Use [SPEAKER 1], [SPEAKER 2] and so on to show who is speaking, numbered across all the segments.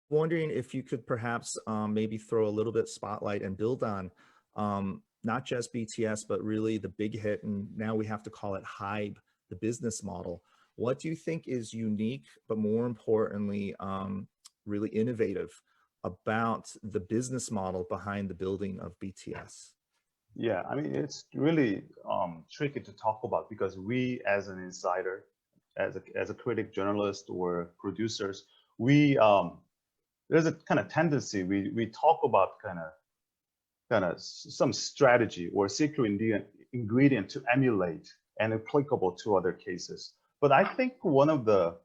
[SPEAKER 1] Wondering if you could perhaps maybe throw a little bit spotlight and build on not just BTS, but really the big hit, and now we have to call it HYBE, the business model. What do you think is unique, but more importantly, really innovative about the business model behind the building of BTS?
[SPEAKER 2] Yeah, I mean, it's really tricky to talk about because we, as an insider, as a critic, journalist, or producers, we there's a kind of tendency we talk about kind of some strategy or secret ingredient to emulate and applicable to other cases. But I think one of the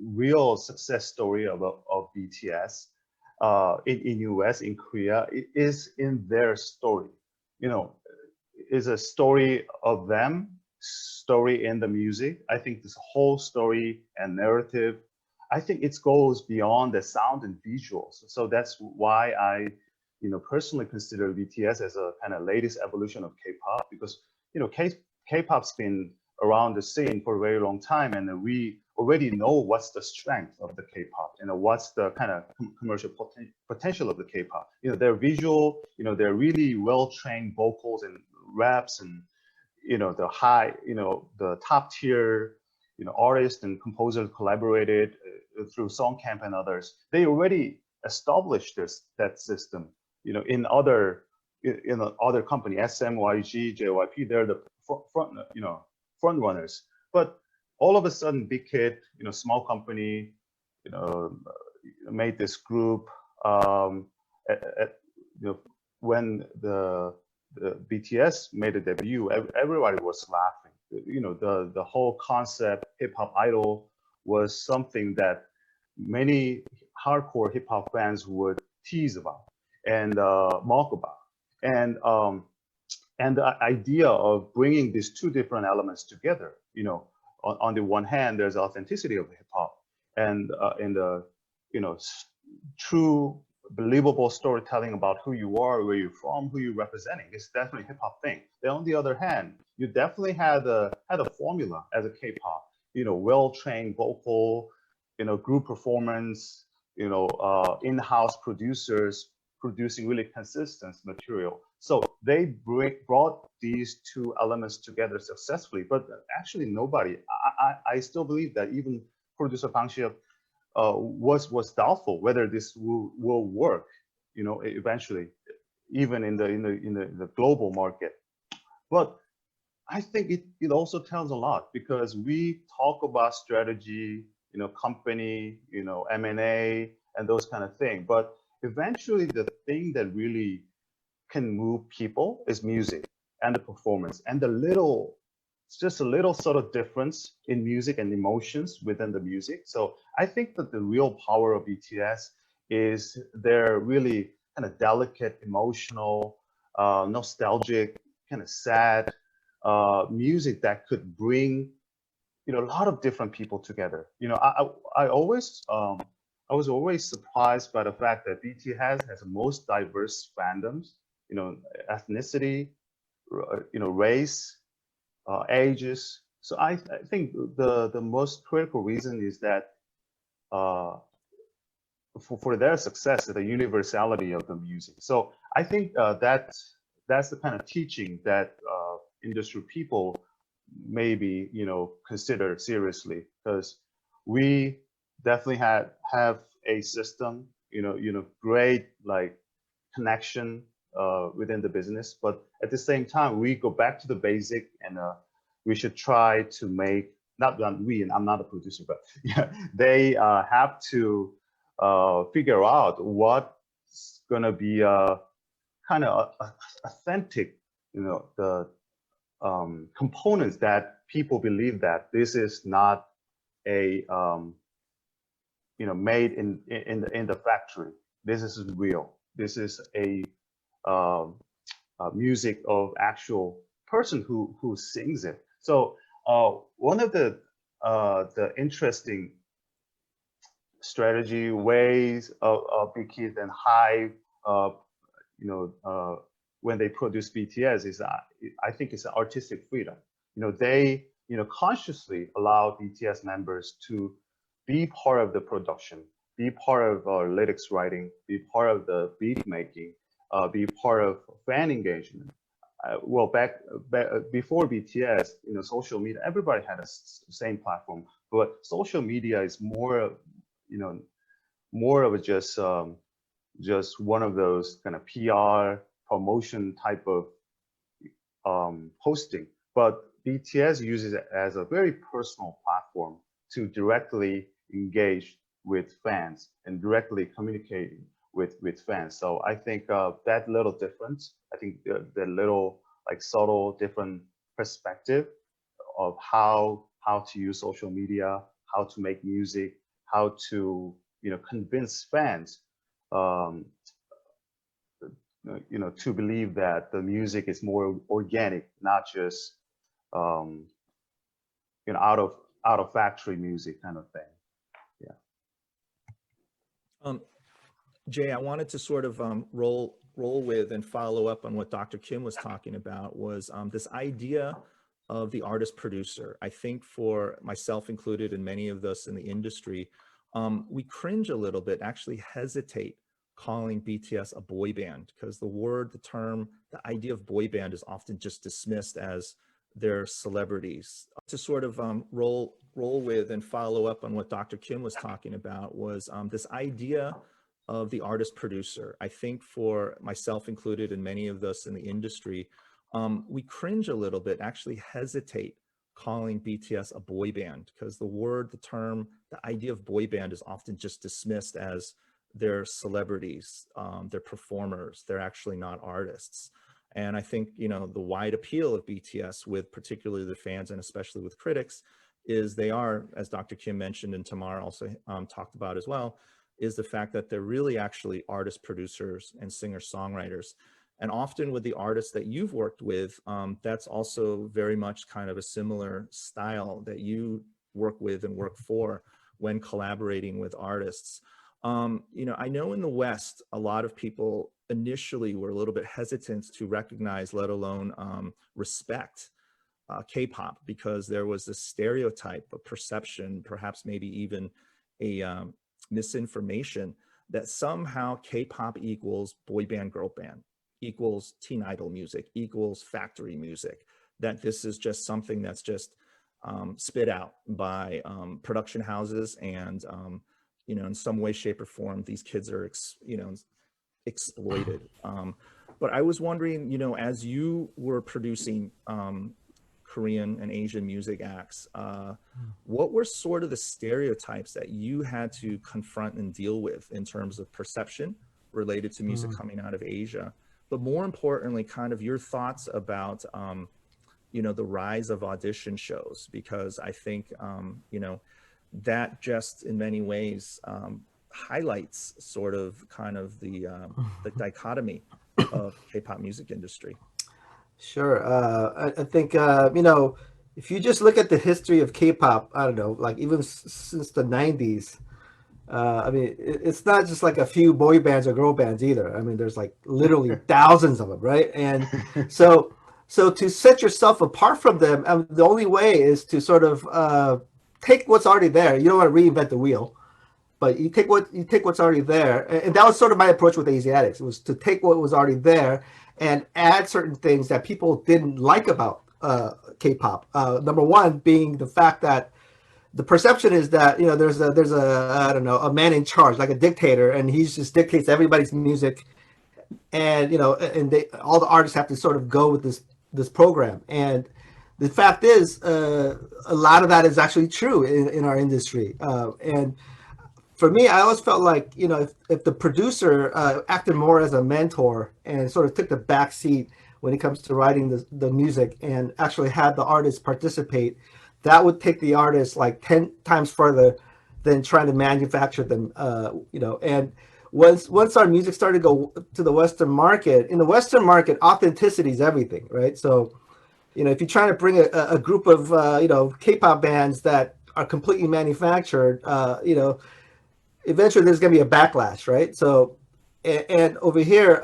[SPEAKER 2] real success story of BTS in US, in Korea, is in their story. You know, is a story of them, story in the music. I think this whole story and narrative, I think it goes beyond the sound and visuals. So that's why I, personally consider BTS as a kind of latest evolution of K-pop, because K-pop's been around the scene for a very long time, and we already know what's the strength of the K-pop, what's the kind of commercial potential of the K-pop. Their visual, they're really well-trained vocals and raps, and the high, the top tier, artists and composers collaborated through Songcamp and others. They already established that system, in other company, SMYG, JYP. They're the front runners. But all of a sudden, Big Hit, small company, made this group. When the BTS made a debut, everybody was laughing. The whole concept, hip hop idol, was something that many hardcore hip hop fans would tease about and mock about. And the idea of bringing these two different elements together, on the one hand, there's authenticity of hip hop, and in the true believable storytelling about who you are, where you're from, who you're representing. It's definitely a hip hop thing. Then on the other hand, you definitely had a formula as a K-pop, well-trained vocal, group performance, in-house producers producing really consistent material. So they brought these two elements together successfully. But actually, nobody, I still believe that even producer Bang Xiep was doubtful whether this will work, eventually, even in the global market. But I think it also tells a lot, because we talk about strategy, company, M&A, and those kind of things. But eventually, the thing that really can move people is music and the performance, and just a little sort of difference in music and emotions within the music. So I think that the real power of BTS is their really kind of delicate, emotional, nostalgic, kind of sad music that could bring, a lot of different people together. I was always surprised by the fact that BTS has the most diverse fandoms, ethnicity, race, ages. So I think the most critical reason is that for their success, the universality of the music. So I think that's the kind of teaching that industry people maybe consider seriously, because we definitely have a system, great like connection within the business, but at the same time we go back to the basic, and we should try to make, not we, and I'm not a producer, but yeah, they have to figure out what's gonna be kind of authentic, the components that people believe that this is not a made in the factory. This is real. This is a music of actual person who sings it. So one of the interesting strategy ways of Big Hit and HYBE, when they produce BTS, is I think it's artistic freedom. They consciously allow BTS members to be part of the production, be part of lyrics writing, be part of the beat making, be part of fan engagement. Well, back before BTS, social media, everybody had a same platform, but social media is more, more of a just one of those kind of PR promotion type of hosting. But BTS uses it as a very personal platform to directly engage with fans and directly communicating with fans. So I think that little difference, I think the little like subtle different perspective of how to use social media, how to make music, how to convince fans to believe that the music is more organic, not just out of factory music kind of thing. Yeah.
[SPEAKER 1] Jay, I wanted to sort of roll with and follow up on what Dr. Kim was talking about, was this idea of the artist producer. I think for myself included and many of us in the industry, we cringe a little bit, actually hesitate calling BTS a boy band, because the term, the idea of boy band is often just dismissed as they're celebrities. To sort of roll with and follow up on what Dr. Kim was talking about, was this idea of the artist producer. I think for myself included and many of us in the industry, we cringe a little bit, actually hesitate calling BTS a boy band, because the term, the idea of boy band is often just dismissed as they're celebrities, they're performers, they're actually not artists. And I think, the wide appeal of BTS with particularly the fans and especially with critics is they are, as Dr. Kim mentioned and Tamar also talked about as well, is the fact that they're really actually artist producers and singer-songwriters. And often with the artists that you've worked with, that's also very much kind of a similar style that you work with and work for when collaborating with artists. I know in the West, a lot of people initially were a little bit hesitant to recognize, let alone respect K-pop, because there was this stereotype, a perception, perhaps maybe even a misinformation that somehow K-pop equals boy band, girl band, equals teen idol music, equals factory music, that this is just something that's just spit out by production houses, and in some way, shape, or form, these kids are exploited. But I was wondering, as you were producing Korean and Asian music acts, what were sort of the stereotypes that you had to confront and deal with in terms of perception related to music coming out of Asia? But more importantly, kind of your thoughts about, the rise of audition shows, because I think, that just in many ways highlights sort of kind of the dichotomy of K-pop music industry.
[SPEAKER 3] Sure. I think, if you just look at the history of K-pop, I don't know, like even since the 90s, it's not just like a few boy bands or girl bands either. I mean, there's like literally thousands of them, right? And so to set yourself apart from them, the only way is to sort of take what's already there. You don't want to reinvent the wheel, but you take what's already there. And that was sort of my approach with Asiatics. It was to take what was already there and add certain things that people didn't like about K-pop. Number one being the fact that the perception is that there's a man in charge, like a dictator, and he just dictates everybody's music, and all the artists have to sort of go with this program. And the fact is, a lot of that is actually true in our industry. And for me, I always felt like, if the producer acted more as a mentor and sort of took the back seat when it comes to writing the music and actually had the artists participate, that would take the artists like 10 times further than trying to manufacture them. And once our music started to go to the Western market, in the Western market, authenticity is everything, right? So, if you're trying to bring a group of, K-pop bands that are completely manufactured, eventually there's going to be a backlash, right? So, and over here,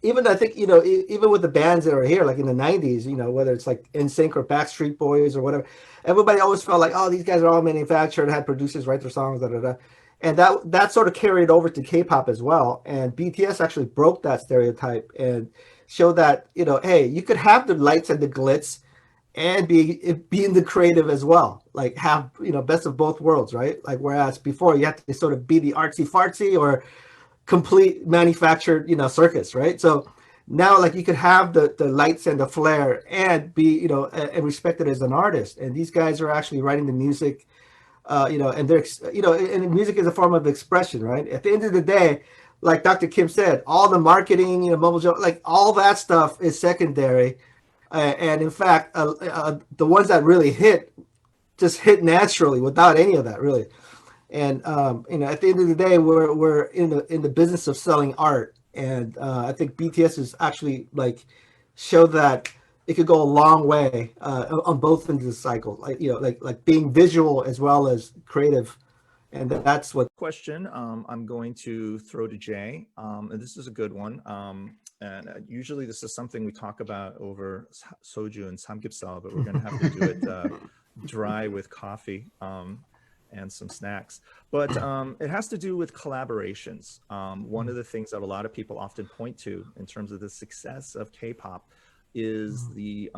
[SPEAKER 3] even I think, even with the bands that are here, like in the 90s, whether it's like NSYNC or Backstreet Boys or whatever, everybody always felt like, oh, these guys are all manufactured, had producers write their songs, da, da, da. And that sort of carried over to K-pop as well. And BTS actually broke that stereotype and showed that, hey, you could have the lights and the glitz and be in the creative as well, like have best of both worlds, right? Like whereas before you had to sort of be the artsy fartsy or complete manufactured circus, right? So now like you could have the lights and the flair and be and respected as an artist. And these guys are actually writing the music, and they're and music is a form of expression, right? At the end of the day, like Dr. Kim said, all the marketing, mobile joke, like all that stuff is secondary. And in fact, the ones that really hit just hit naturally without any of that, really. And at the end of the day, we're in the business of selling art, and I think BTS is actually like showed that it could go a long way on both ends of the cycle, like being visual as well as creative, and that's what.
[SPEAKER 1] Question I'm going to throw to Jae, and this is a good one. And usually this is something we talk about over soju and samgyeopsal, but we're going to have to do it dry with coffee and some snacks. But it has to do with collaborations. One of the things that a lot of people often point to in terms of the success of K-pop is the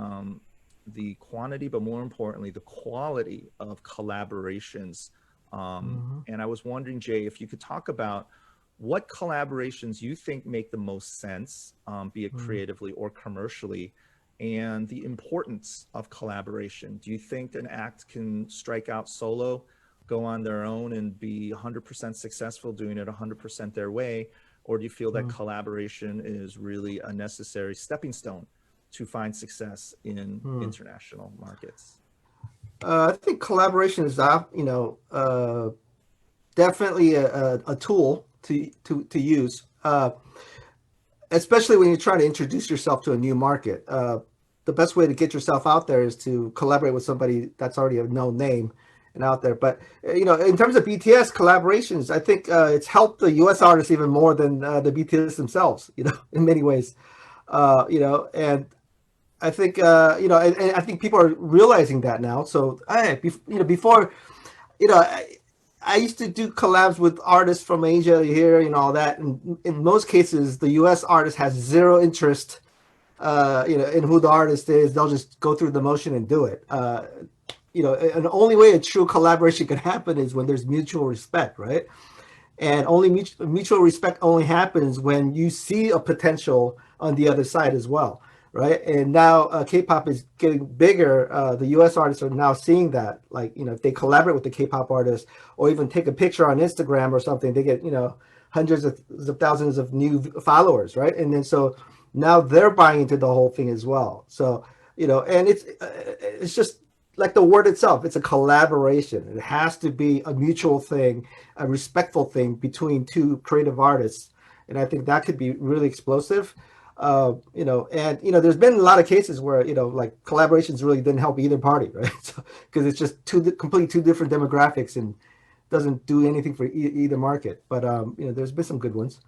[SPEAKER 1] quantity, but more importantly, the quality of collaborations. And I was wondering, Jae, if you could talk about what collaborations you think make the most sense, be it creatively or commercially, and the importance of collaboration. Do you think an act can strike out solo, go on their own and be 100% successful doing it 100% their way? Or do you feel that collaboration is really a necessary stepping stone to find success in international markets?
[SPEAKER 3] I think collaboration is, definitely a tool to use, especially when you try to introduce yourself to a new market. The best way to get yourself out there is to collaborate with somebody that's already a known name and out there. But in terms of BTS collaborations, I think it's helped the U.S. artists even more than the BTS themselves. In many ways, and I think and I think people are realizing that now. So before, I used to do collabs with artists from Asia here, all that. And in most cases, the U.S. artist has zero interest, in who the artist is. They'll just go through the motion and do it. And the only way a true collaboration can happen is when there's mutual respect, right? And only mutual respect only happens when you see a potential on the other side as well. Right. And now K-pop is getting bigger. The U.S. artists are now seeing that, like, if they collaborate with the K-pop artist or even take a picture on Instagram or something, they get, hundreds of thousands of new followers. Right. And then so now they're buying into the whole thing as well. So, and it's just like the word itself. It's a collaboration. It has to be a mutual thing, a respectful thing between two creative artists. And I think that could be really explosive. And there's been a lot of cases where like collaborations really didn't help either party, right? So, because it's just completely two different demographics and doesn't do anything for either market. But there's been some good ones.